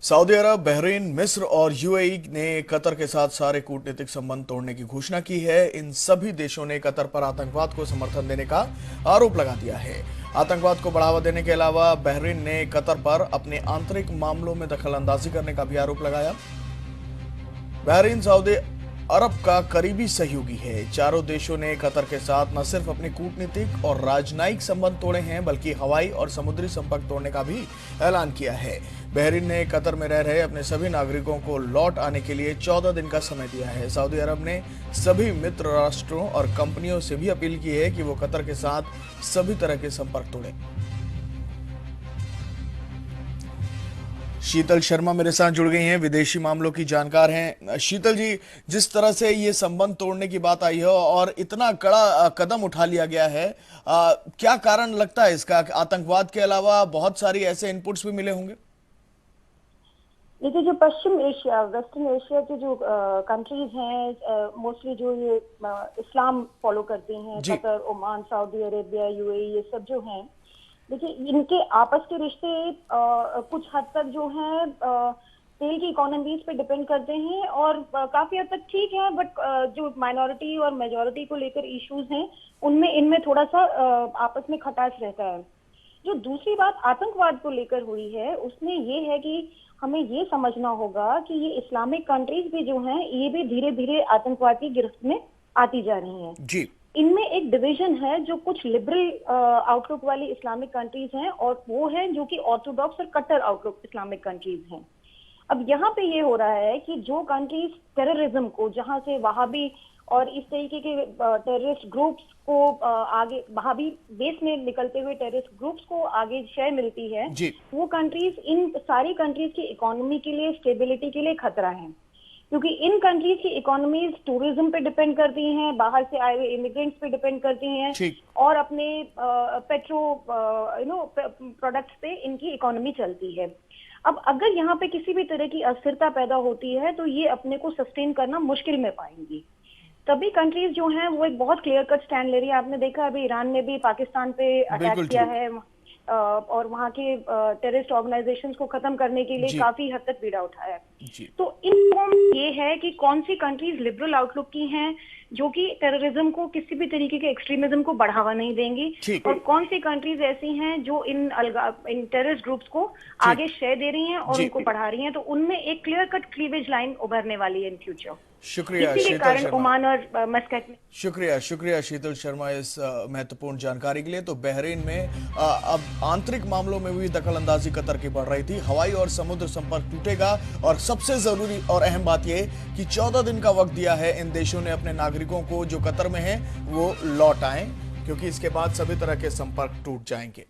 Saudi अरब, Bahrain, मिस्र और UAE ने कतर के साथ सारे कूटनीतिक संबंध तोड़ने की घोषणा की है। इन सभी देशों ने कतर पर आतंकवाद को समर्थन देने का आरोप लगा दिया है। आतंकवाद को बढ़ावा देने के अलावा बहरीन ने कतर पर अपने आंतरिक मामलों में दखलंदाजी करने का भी आरोप लगाया। बहरीन सऊदी अरब का करीबी सहयोगी है। चारों देशों ने कतर के साथ न सिर्फ अपने कूटनीतिक और राजनयिक संबंध तोड़े हैं, बल्कि हवाई और समुद्री संपर्क तोड़ने का भी ऐलान किया है। बहरीन ने कतर में रह रहे अपने सभी नागरिकों को लौट आने के लिए 14 दिन का समय दिया है। सऊदी अरब ने सभी मित्र राष्ट्रों और कंपनियों से भी अपील की है कि वो कतर के साथ सभी तरह के संपर्क तोड़ें। शीतल शर्मा मेरे साथ जुड़ गई हैं, विदेशी मामलों की जानकार हैं। शीतल जी, जिस तरह से ये संबंध तोड़ने की बात आई है और इतना कड़ा कदम उठा लिया गया है, क्या कारण लगता है इसका? आतंकवाद के अलावा बहुत सारी ऐसे इनपुट्स भी मिले होंगे। देखिए, जो पश्चिम एशिया, वेस्टर्न एशिया के जो कंट्रीज हैं, मोस्टली जो ये इस्लाम फॉलो करती हैं, Qatar, Oman, Saudi Arabia, UAE, ये सब जो हैं, देखिए इनके आपस के रिश्ते कुछ हद तक जो हैं तेल की इकोनॉमीज पे डिपेंड करते हैं और काफी हद तक ठीक है, बट जो माइनॉरिटी और मेजॉरिटी को लेकर इश्यूज हैं उनमें इनमें थोड़ा सा आपस में खटास रहता है। जो दूसरी बात आतंकवाद को लेकर हुई है उसमें ये है कि हमें ये समझना होगा कि ये इस्लामिक कंट्रीज भी जो हैं ये भी धीरे धीरे आतंकवाद की गिरफ्त में आती जा रही हैं। जी। इनमें एक डिवीजन है जो कुछ लिबरल आउटलुक वाली इस्लामिक कंट्रीज हैं और वो है जो कि ऑर्थोडॉक्स और कट्टर आउटलुक इस्लामिक कंट्रीज हैं। अब यहाँ पे ये हो रहा है कि जो कंट्रीज टेररिज्म को, जहाँ से वहाबी और इस तरीके के टेररिस्ट ग्रुप्स को आगे, वहाबी बेस में निकलते हुए टेररिस्ट ग्रुप्स को आगे शय मिलती है, वो कंट्रीज, इन सारी कंट्रीज की इकोनॉमी के लिए, स्टेबिलिटी के लिए खतरा है, क्योंकि इन कंट्रीज की इकोनॉमीज टूरिज्म पे डिपेंड करती हैं, बाहर से आए हुए इमिग्रेंट्स पे डिपेंड करती हैं और अपने पेट्रो प्रोडक्ट्स पे इनकी इकोनॉमी चलती है। अब अगर यहाँ पे किसी भी तरह की अस्थिरता पैदा होती है तो ये अपने को सस्टेन करना मुश्किल में पाएंगी। तभी कंट्रीज जो हैं वो एक बहुत क्लियर कट स्टैंड ले रही है। आपने देखा अभी ईरान ने भी पाकिस्तान पे अटैक किया है और वहाँ के टेररिस्ट ऑर्गेनाइजेशंस को खत्म करने के लिए काफी हद तक बीड़ा उठाया है। तो इन ये है कि कौन सी कंट्रीज लिबरल आउटलुक की हैं जो कि टेररिज्म को, किसी भी तरीके के एक्सट्रीमिज्म को बढ़ावा नहीं देंगी, और कौन सी कंट्रीज ऐसी हैं जो इन टेररिस्ट ग्रुप्स को आगे शय दे रही हैं और उनको बढ़ा रही हैं। तो उनमें एक क्लियर कट क्लीवेज लाइन उभरने वाली है इन फ्यूचर। शुक्रिया शीतल शर्मा। ओमान और मस्कट में शुक्रिया शीतल शर्मा इस महत्वपूर्ण जानकारी के लिए। तो बहरीन में अब आंतरिक मामलों में भी दखलंदाजी कतर की बढ़ रही थी। हवाई और समुद्र संपर्क टूटेगा और सबसे जरूरी और अहम बात यह कि 14 दिन का वक्त दिया है इन देशों ने अपने नागरिकों को जो कतर में हैं वो लौट आएं, क्योंकि इसके बाद सभी तरह के संपर्क टूट जाएंगे।